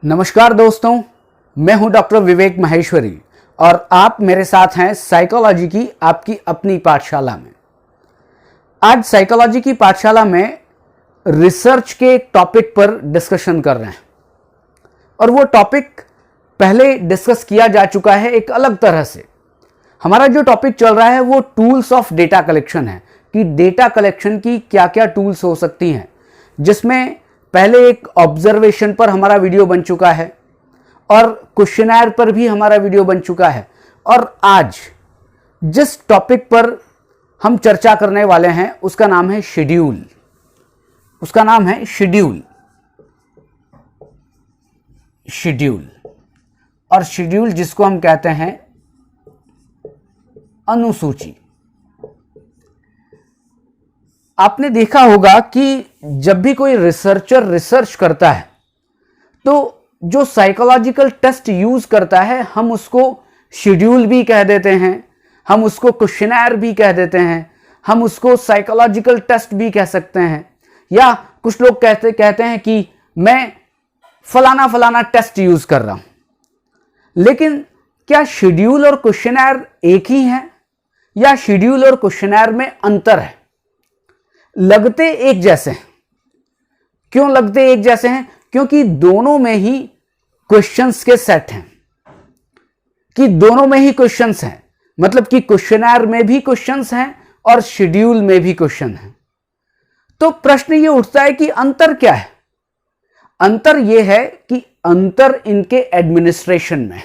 नमस्कार दोस्तों, मैं हूं डॉक्टर विवेक माहेश्वरी और आप मेरे साथ हैं साइकोलॉजी की आपकी अपनी पाठशाला में। आज साइकोलॉजी की पाठशाला में रिसर्च के टॉपिक पर डिस्कशन कर रहे हैं और वो टॉपिक पहले डिस्कस किया जा चुका है एक अलग तरह से। हमारा जो टॉपिक चल रहा है वो टूल्स ऑफ डेटा कलेक्शन है कि डेटा कलेक्शन की क्या क्या टूल्स हो सकती हैं, जिसमें पहले एक ऑब्जर्वेशन पर हमारा वीडियो बन चुका है और क्वेश्चनर पर भी हमारा वीडियो बन चुका है। और आज जिस टॉपिक पर हम चर्चा करने वाले हैं उसका नाम है शेड्यूल। उसका नाम है शेड्यूल। शेड्यूल और शेड्यूल जिसको हम कहते हैं अनुसूची। आपने देखा होगा कि जब भी कोई रिसर्चर रिसर्च करता है तो जो साइकोलॉजिकल टेस्ट यूज करता है हम उसको शेड्यूल भी कह देते हैं, हम उसको क्वेश्चनर भी कह देते हैं, हम उसको साइकोलॉजिकल टेस्ट भी कह सकते हैं, या कुछ लोग कहते हैं कि मैं फलाना फलाना टेस्ट यूज कर रहा हूं। लेकिन क्या शेड्यूल और क्वेश्चनर एक ही है या शेड्यूल और क्वेश्चनर में अंतर है? लगते एक जैसे हैं। क्यों लगते एक जैसे हैं? क्योंकि दोनों में ही क्वेश्चंस के सेट हैं, कि दोनों में ही क्वेश्चंस हैं, मतलब कि क्वेश्चनर में भी क्वेश्चंस हैं और शेड्यूल में भी क्वेश्चन हैं। तो प्रश्न ये उठता है कि अंतर क्या है? अंतर ये है कि अंतर इनके एडमिनिस्ट्रेशन में,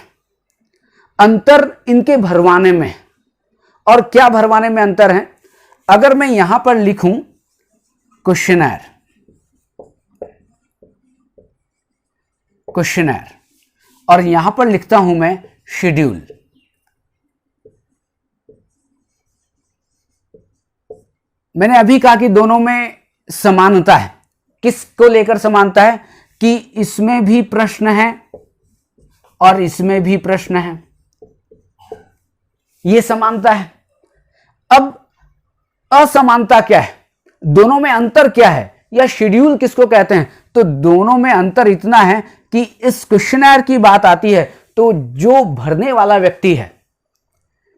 अंतर इनके भरवाने में। और क्या भरवाने में अंतर है? अगर मैं यहां पर लिखूं क्वेश्चनर, क्वेश्चनर और यहां पर लिखता हूं मैं शेड्यूल, मैंने अभी कहा कि दोनों में समानता है। किसको लेकर समानता है? कि इसमें भी प्रश्न है और इसमें भी प्रश्न है, यह समानता है। अब असमानता क्या है? दोनों में अंतर क्या है या शेड्यूल किसको कहते हैं? तो दोनों में अंतर इतना है कि इस क्वेश्चनर की बात आती है तो जो भरने वाला व्यक्ति है,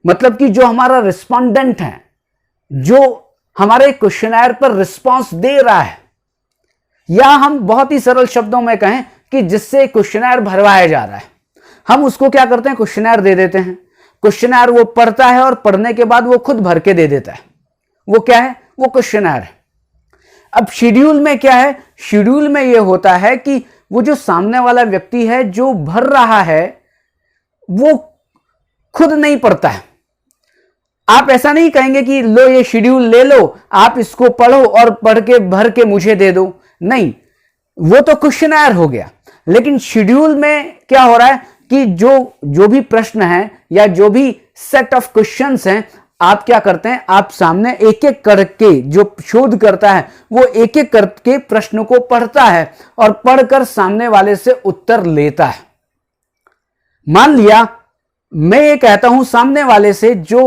मतलब कि जो हमारा रिस्पोंडेंट है, जो हमारे क्वेश्चनर पर रिस्पांस दे रहा है, या हम बहुत ही सरल शब्दों में कहें कि जिससे क्वेश्चनर भरवाया जा रहा है, हम उसको क्या करते हैं? क्वेश्चनर दे देते हैं। क्वेश्चनर वो पढ़ता है और पढ़ने के बाद वो खुद भर के दे देता है। वो क्या है? वो क्वेश्चनर है। अब शेड्यूल में क्या है? शेड्यूल में ये होता है कि वो जो सामने वाला व्यक्ति है जो भर रहा है वो खुद नहीं पढ़ता है। आप ऐसा नहीं कहेंगे कि लो ये शेड्यूल ले लो, आप इसको पढ़ो और पढ़ के भर के मुझे दे दो। नहीं, वो तो क्वेश्चनर हो गया। लेकिन शेड्यूल में क्या हो रहा है कि जो भी प्रश्न है या जो भी सेट ऑफ क्वेश्चंस हैं, आप क्या करते हैं? आप सामने एक एक करके, जो शोध करता है वो एक एक करके प्रश्न को पढ़ता है और पढ़कर सामने वाले से उत्तर लेता है। मान लिया मैं ये कहता हूं सामने वाले से जो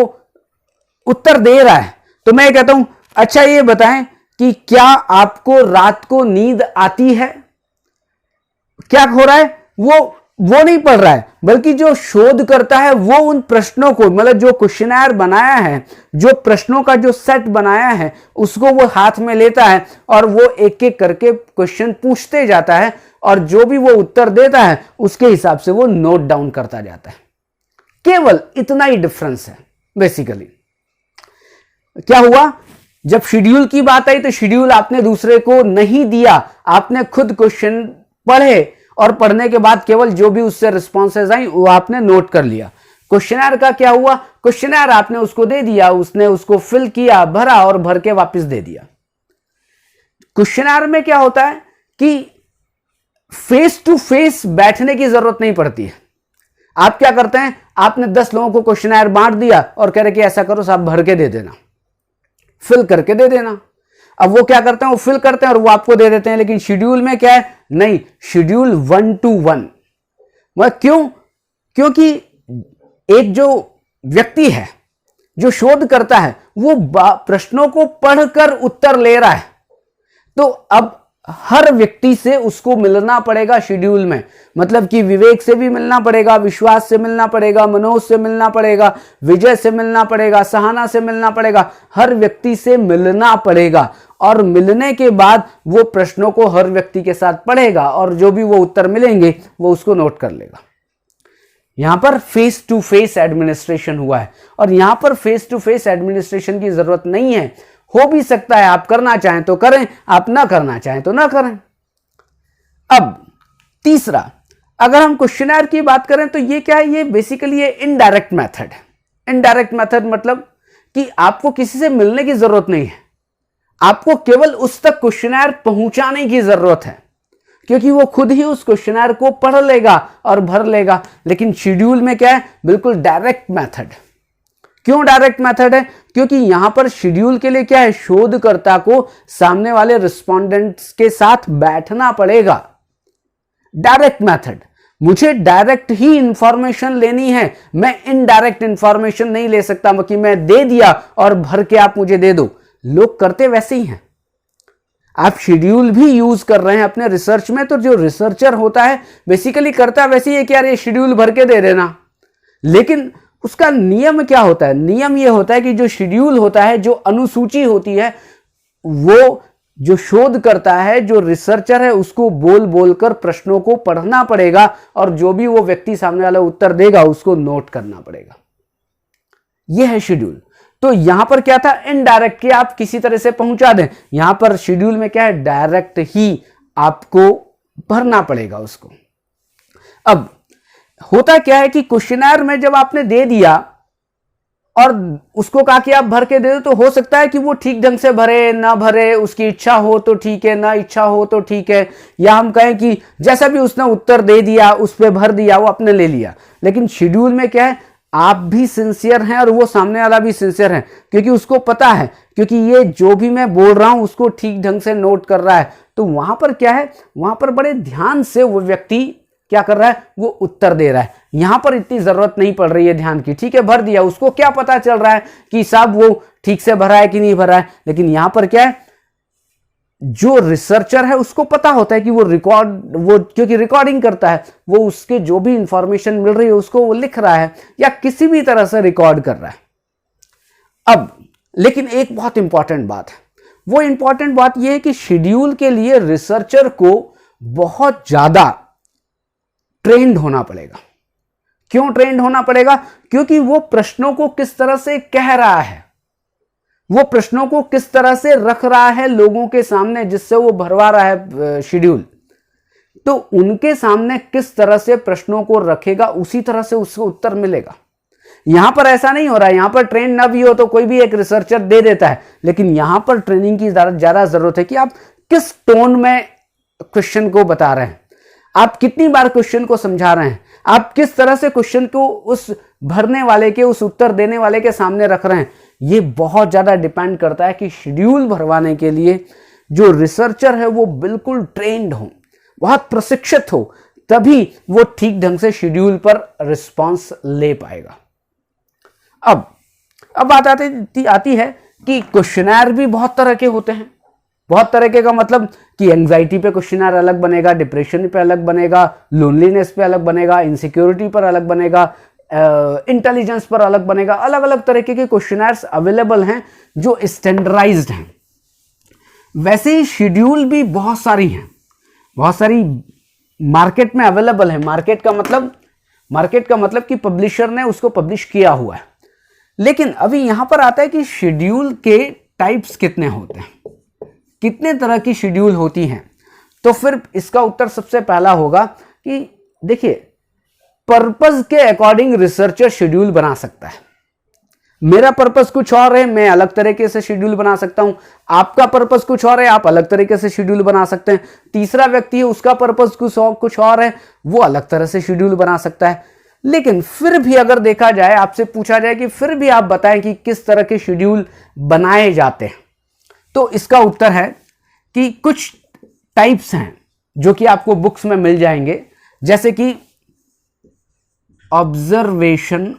उत्तर दे रहा है, तो मैं ये कहता हूं अच्छा ये बताएं कि क्या आपको रात को नींद आती है? क्या हो रहा है? वो नहीं पढ़ रहा है, बल्कि जो शोध करता है वो उन प्रश्नों को, मतलब जो क्वेश्चनर बनाया है, जो प्रश्नों का जो सेट बनाया है, उसको वो हाथ में लेता है और वो एक एक करके क्वेश्चन पूछते जाता है और जो भी वो उत्तर देता है उसके हिसाब से वो नोट डाउन करता जाता है। केवल इतना ही डिफरेंस है बेसिकली। क्या हुआ? जब शेड्यूल की बात आई तो शेड्यूल आपने दूसरे को नहीं दिया, आपने खुद क्वेश्चन पढ़े और पढ़ने के बाद केवल जो भी उससे रिस्पॉन्सेज आई वो आपने नोट कर लिया। क्वेश्चनर का क्या हुआ? क्वेश्चनर आपने उसको दे दिया, उसने उसको फिल किया, भरा और भर के वापस दे दिया। क्वेश्चनर में क्या होता है कि फेस टू फेस बैठने की जरूरत नहीं पड़ती है। आप क्या करते हैं? आपने 10 लोगों को क्वेश्चनर बांट दिया और कह रहे कि ऐसा करो साहब, भर के दे देना, फिल करके दे देना। अब वो क्या करते हैं? वो फिल करते हैं और वो आपको दे देते हैं। लेकिन शेड्यूल में क्या है? नहीं, शेड्यूल 1 to 1। क्यों? क्योंकि एक जो व्यक्ति है जो शोध करता है वो प्रश्नों को पढ़कर उत्तर ले रहा है, तो अब हर व्यक्ति से उसको मिलना पड़ेगा शेड्यूल में, मतलब कि विवेक से भी मिलना पड़ेगा, विश्वास से मिलना पड़ेगा, मनोज से मिलना पड़ेगा, विजय से मिलना पड़ेगा, सहाना से मिलना पड़ेगा, हर व्यक्ति से मिलना पड़ेगा। और मिलने के बाद वो प्रश्नों को हर व्यक्ति के साथ पढ़ेगा और जो भी वो उत्तर मिलेंगे वो उसको नोट कर लेगा। यहां पर फेस टू फेस एडमिनिस्ट्रेशन हुआ है और यहां पर फेस टू फेस एडमिनिस्ट्रेशन की जरूरत नहीं है। हो भी सकता है आप करना चाहें तो करें, आप ना करना चाहें तो ना करें। अब तीसरा, अगर हम क्वेश्चनर की बात करें तो ये क्या है, ये बेसिकली ये इनडायरेक्ट मेथड है। इनडायरेक्ट मेथड मतलब कि आपको किसी से मिलने की जरूरत नहीं है, आपको केवल उस तक क्वेश्चनर पहुंचाने की जरूरत है, क्योंकि वो खुद ही उस क्वेश्चनर को पढ़ लेगा और भर लेगा। लेकिन शेड्यूल में क्या है, बिल्कुल डायरेक्ट मेथड। क्यों डायरेक्ट मेथड है? क्योंकि यहां पर शेड्यूल के लिए क्या है, शोधकर्ता को सामने वाले रिस्पोंडेंट्स के साथ बैठना पड़ेगा। डायरेक्ट मेथड, मुझे डायरेक्ट ही इंफॉर्मेशन लेनी है, मैं इनडायरेक्ट इंफॉर्मेशन नहीं ले सकता कि मैं दे दिया और भर के आप मुझे दे दो। लोग करते वैसे ही हैं। आप शेड्यूल भी यूज कर रहे हैं अपने रिसर्च में, तो जो रिसर्चर होता है बेसिकली करता वैसे ही है कि यार ये शेड्यूल भर के दे देना। लेकिन उसका नियम क्या होता है? नियम ये होता है कि जो शेड्यूल होता है, जो अनुसूची होती है, वो जो शोध करता है, जो रिसर्चर है, उसको बोल बोलकर प्रश्नों को पढ़ना पड़ेगा और जो भी वो व्यक्ति सामने वाला उत्तर देगा उसको नोट करना पड़ेगा। यह है शेड्यूल। तो यहां पर क्या था, इनडायरेक्ट, कि आप किसी तरह से पहुंचा दें। यहां पर शेड्यूल में क्या है, डायरेक्ट ही आपको भरना पड़ेगा उसको। अब होता क्या है कि क्वेश्चनर में जब आपने दे दिया और उसको कहा कि आप भर के दे दो, तो हो सकता है कि वो ठीक ढंग से भरे ना भरे, उसकी इच्छा हो तो ठीक है, ना इच्छा हो तो ठीक है, या हम कहें कि जैसा भी उसने उत्तर दे दिया उस पर भर दिया, वो आपने ले लिया। लेकिन शेड्यूल में क्या है, आप भी सिंसियर हैं और वो सामने वाला भी सिंसियर है, क्योंकि उसको पता है, क्योंकि ये जो भी मैं बोल रहा हूं उसको ठीक ढंग से नोट कर रहा है। तो वहां पर क्या है, वहां पर बड़े ध्यान से वो व्यक्ति क्या कर रहा है, वो उत्तर दे रहा है। यहां पर इतनी जरूरत नहीं पड़ रही है ध्यान की, ठीक है, भर दिया, उसको क्या पता चल रहा है कि साहब वो ठीक से भरा है कि नहीं भरा है। लेकिन यहां पर क्या है, जो रिसर्चर है उसको पता होता है कि वो क्योंकि रिकॉर्डिंग करता है, वो उसके जो भी इंफॉर्मेशन मिल रही है उसको वो लिख रहा है या किसी भी तरह से रिकॉर्ड कर रहा है। अब लेकिन एक बहुत इंपॉर्टेंट बात है, वो इंपॉर्टेंट बात यह है कि शेड्यूल के लिए रिसर्चर को बहुत ज्यादा ट्रेंड होना पड़ेगा। क्यों ट्रेंड होना पड़ेगा? क्योंकि वो प्रश्नों को किस तरह से कह रहा है, वो प्रश्नों को किस तरह से रख रहा है लोगों के सामने जिससे वो भरवा रहा है शेड्यूल, तो उनके सामने किस तरह से प्रश्नों को रखेगा उसी तरह से उसको उत्तर मिलेगा। यहां पर ऐसा नहीं हो रहा है, यहां पर ट्रेंड ना भी हो तो कोई भी एक रिसर्चर दे देता है, लेकिन यहां पर ट्रेनिंग की ज्यादा जरूरत है कि आप किस टोन में क्वेश्चन को बता रहे हैं, आप कितनी बार क्वेश्चन को समझा रहे हैं, आप किस तरह से क्वेश्चन को उस भरने वाले के, उस उत्तर देने वाले के सामने रख रहे हैं। ये बहुत ज्यादा डिपेंड करता है कि शेड्यूल भरवाने के लिए जो रिसर्चर है वो बिल्कुल ट्रेंड हो, बहुत प्रशिक्षित हो, तभी वो ठीक ढंग से शेड्यूल पर रिस्पांस ले पाएगा। अब बात आती है कि क्वेश्चनर भी बहुत तरह के होते हैं। बहुत तरह के का मतलब कि एंजाइटी पे क्वेश्चनर अलग बनेगा, डिप्रेशन पे अलग बनेगा, लोनलीनेस पे अलग बनेगा, इनसिक्योरिटी पर अलग बनेगा, इंटेलिजेंस पर अलग बनेगा। अलग अलग तरीके के क्वेश्चनर्स अवेलेबल हैं जो स्टैंडर्डाइज्ड हैं। वैसे ही शेड्यूल भी बहुत सारी हैं, बहुत सारी मार्केट में अवेलेबल है। मार्केट का मतलब कि पब्लिशर ने उसको पब्लिश किया हुआ है। लेकिन अभी यहां पर आता है कि शेड्यूल के टाइप्स कितने होते हैं, कितने तरह की शेड्यूल होती हैं। तो फिर इसका उत्तर सबसे पहला होगा कि देखिए, पर्पस के अकॉर्डिंग रिसर्चर शेड्यूल बना सकता है। मेरा पर्पस कुछ और है, मैं अलग तरीके से शेड्यूल बना सकता हूं। आपका पर्पस कुछ और है, आप अलग तरीके से शेड्यूल बना सकते हैं। तीसरा व्यक्ति है, उसका पर्पस कुछ और है, वो अलग तरह से शेड्यूल बना सकता है। लेकिन फिर भी अगर देखा जाए, आपसे पूछा जाए कि फिर भी आप बताएं कि किस तरह के शेड्यूल बनाए जाते हैं, तो इसका उत्तर है कि कुछ टाइप्स हैं जो कि आपको बुक्स में मिल जाएंगे, जैसे कि ऑब्जर्वेशन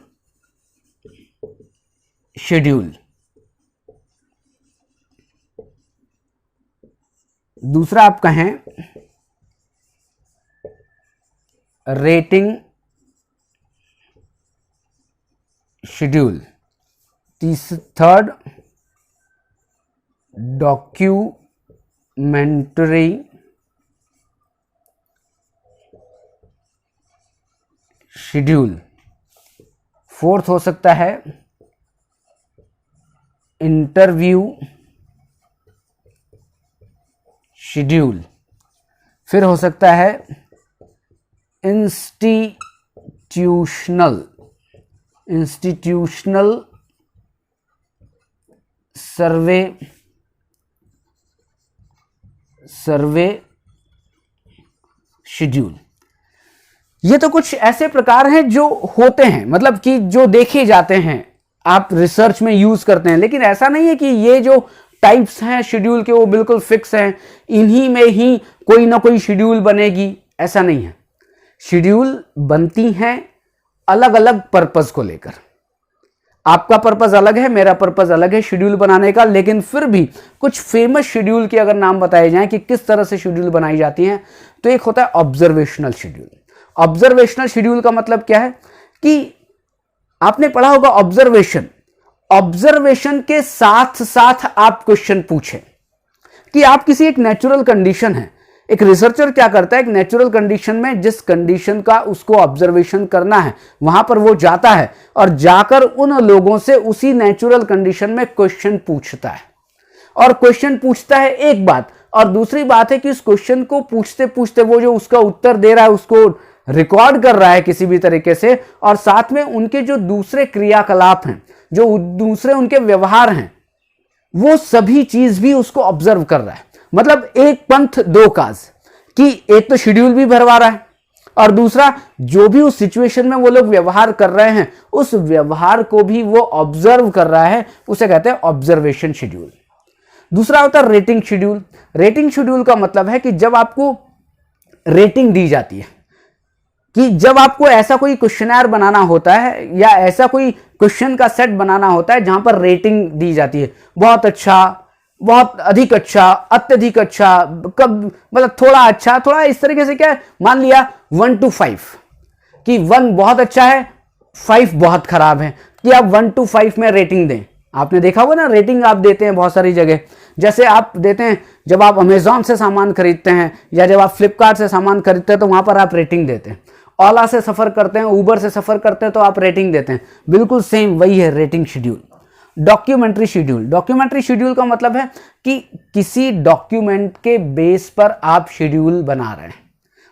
शेड्यूल, दूसरा आप कहें rating schedule, third documentary schedule, fourth हो सकता है इंटरव्यू शेड्यूल, फिर हो सकता है इंस्टीट्यूशनल सर्वे शेड्यूल। ये तो कुछ ऐसे प्रकार हैं जो होते हैं, मतलब कि जो देखे जाते हैं, आप रिसर्च में यूज करते हैं, लेकिन ऐसा नहीं है कि ये जो टाइप्स हैं शेड्यूल के वो बिल्कुल फिक्स हैं, इन्हीं में ही कोई ना कोई शेड्यूल बनेगी, ऐसा नहीं है। शेड्यूल बनती हैं अलग अलग पर्पस को लेकर। आपका पर्पस अलग है, मेरा पर्पस अलग है शेड्यूल बनाने का, लेकिन फिर भी कुछ फेमस शेड्यूल के अगर नाम बताए जाएं कि किस तरह से शेड्यूल बनाई जाती हैं, तो एक होता है ऑब्जर्वेशनल शेड्यूल। ऑब्जर्वेशनल शेड्यूल का मतलब क्या है कि आपने पढ़ा होगा ऑब्जर्वेशन के साथ साथ आप क्वेश्चन पूछें कि आप किसी एक नेचुरल कंडीशन है, एक रिसर्चर क्या करता है, एक नेचुरल कंडीशन में जिस कंडीशन का उसको ऑब्जर्वेशन करना है वहां पर वो जाता है और जाकर उन लोगों से उसी नेचुरल कंडीशन में क्वेश्चन पूछता है। और क्वेश्चन पूछता है एक बात, और दूसरी बात है कि उस क्वेश्चन को पूछते पूछते वो जो उसका उत्तर दे रहा है उसको रिकॉर्ड कर रहा है किसी भी तरीके से, और साथ में उनके जो दूसरे क्रियाकलाप हैं, जो दूसरे उनके व्यवहार हैं, वो सभी चीज भी उसको ऑब्जर्व कर रहा है। मतलब एक पंथ दो काज, कि एक तो शेड्यूल भी भरवा रहा है और दूसरा जो भी उस सिचुएशन में वो लोग व्यवहार कर रहे हैं उस व्यवहार को भी वो ऑब्जर्व कर रहा है, उसे कहते हैं ऑब्जर्वेशन शेड्यूल। दूसरा होता है रेटिंग शेड्यूल। रेटिंग शेड्यूल का मतलब है कि जब आपको रेटिंग दी जाती है, कि जब आपको ऐसा कोई क्वेश्चनर बनाना होता है या ऐसा कोई क्वेश्चन का सेट बनाना होता है जहां पर रेटिंग दी जाती है, बहुत अच्छा, बहुत अधिक अच्छा, अत्यधिक अच्छा, कब मतलब थोड़ा अच्छा, थोड़ा इस तरीके से, क्या है, मान लिया 1 to 5 कि 1 बहुत अच्छा है, 5 बहुत खराब है, कि आप 1 to 5 में रेटिंग दें। आपने देखा होगा ना, रेटिंग आप देते हैं बहुत सारी जगह, जैसे आप देते हैं जब आप अमेजॉन से सामान खरीदते हैं या जब आप फ्लिपकार्ट से सामान खरीदते हैं तो वहां पर आप रेटिंग देते हैं। ओला से सफर करते हैं, उबर से सफर करते हैं तो आप रेटिंग देते हैं। बिल्कुल सेम वही है rating schedule. Documentary schedule, documentary schedule का मतलब है कि किसी डॉक्यूमेंट के बेस पर आप शेड्यूल बना रहे हैं।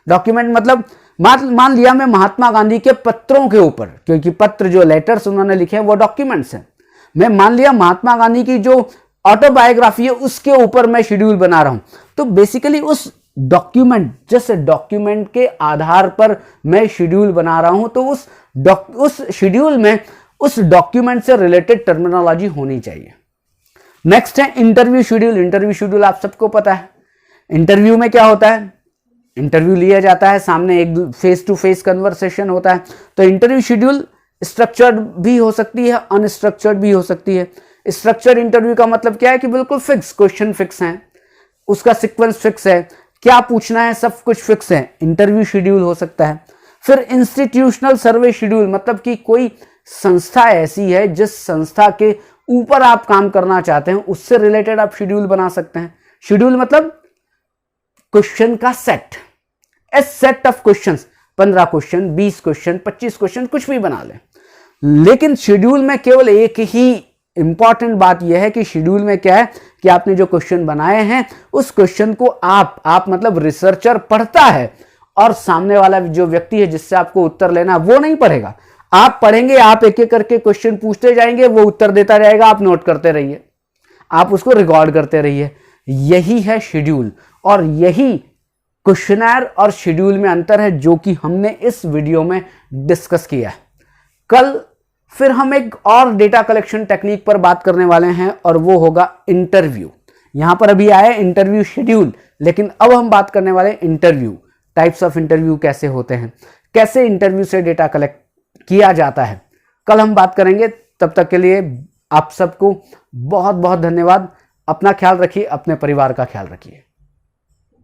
डॉक्यूमेंट मतलब मान लिया मैं महात्मा गांधी के पत्रों के ऊपर, क्योंकि पत्र जो लेटर्स उन्होंने लिखे हैं वो डॉक्यूमेंट्स हैं, मैं मान लिया महात्मा गांधी की जो ऑटोबायोग्राफी है उसके ऊपर मैं शेड्यूल बना रहा हूं, तो बेसिकली उस डॉक्यूमेंट, जैसे डॉक्यूमेंट के आधार पर मैं शेड्यूल बना रहा हूं, तो उस शेड्यूल में उस डॉक्यूमेंट से रिलेटेड टर्मिनोलॉजी होनी चाहिए। नेक्स्ट है इंटरव्यू शेड्यूल। इंटरव्यू शेड्यूल आप सबको पता है, इंटरव्यू में क्या होता है, इंटरव्यू लिया जाता है, सामने एक फेस टू फेस कन्वर्सेशन होता है। तो इंटरव्यू शेड्यूल स्ट्रक्चर्ड भी हो सकती है, अनस्ट्रक्चर्ड भी हो सकती है। स्ट्रक्चर्ड इंटरव्यू का मतलब क्या है कि बिल्कुल फिक्स क्वेश्चन फिक्स है, उसका सीक्वेंस फिक्स है, क्या पूछना है सब कुछ फिक्स है, इंटरव्यू शेड्यूल हो सकता है। फिर इंस्टीट्यूशनल सर्वे शेड्यूल, मतलब कि कोई संस्था ऐसी है जिस संस्था के ऊपर आप काम करना चाहते हैं, उससे रिलेटेड आप शेड्यूल बना सकते हैं। शेड्यूल मतलब क्वेश्चन का set, A set of questions, 15 question, 20 question, 25 question, कुछ भी बना लें। लेकिन शेड्यूल में केवल एक ही इंपॉर्टेंट बात यह है कि शेड्यूल में क्या है कि आपने जो क्वेश्चन बनाए हैं उस क्वेश्चन को आप मतलब रिसर्चर पढ़ता है, और सामने वाला जो व्यक्ति है जिससे आपको उत्तर लेना वो नहीं पढ़ेगा। आप पढ़ेंगे, आप एक एक करके क्वेश्चन पूछते जाएंगे, वो उत्तर देता जाएगा, आप नोट करते रहिए, आप उसको रिकॉर्ड करते रहिए। यही है शेड्यूल, और यही क्वेश्चनर और शेड्यूल में अंतर है जो कि हमने इस वीडियो में डिस्कस किया है। कल फिर हम एक और डेटा कलेक्शन टेक्निक पर बात करने वाले हैं, और वो होगा इंटरव्यू। यहां पर अभी आया इंटरव्यू शेड्यूल, लेकिन अब हम बात करने वाले इंटरव्यू, टाइप्स ऑफ इंटरव्यू कैसे होते हैं, कैसे इंटरव्यू से डेटा कलेक्ट किया जाता है, कल हम बात करेंगे। तब तक के लिए आप सबको बहुत बहुत धन्यवाद। अपना ख्याल रखिए, अपने परिवार का ख्याल रखिए।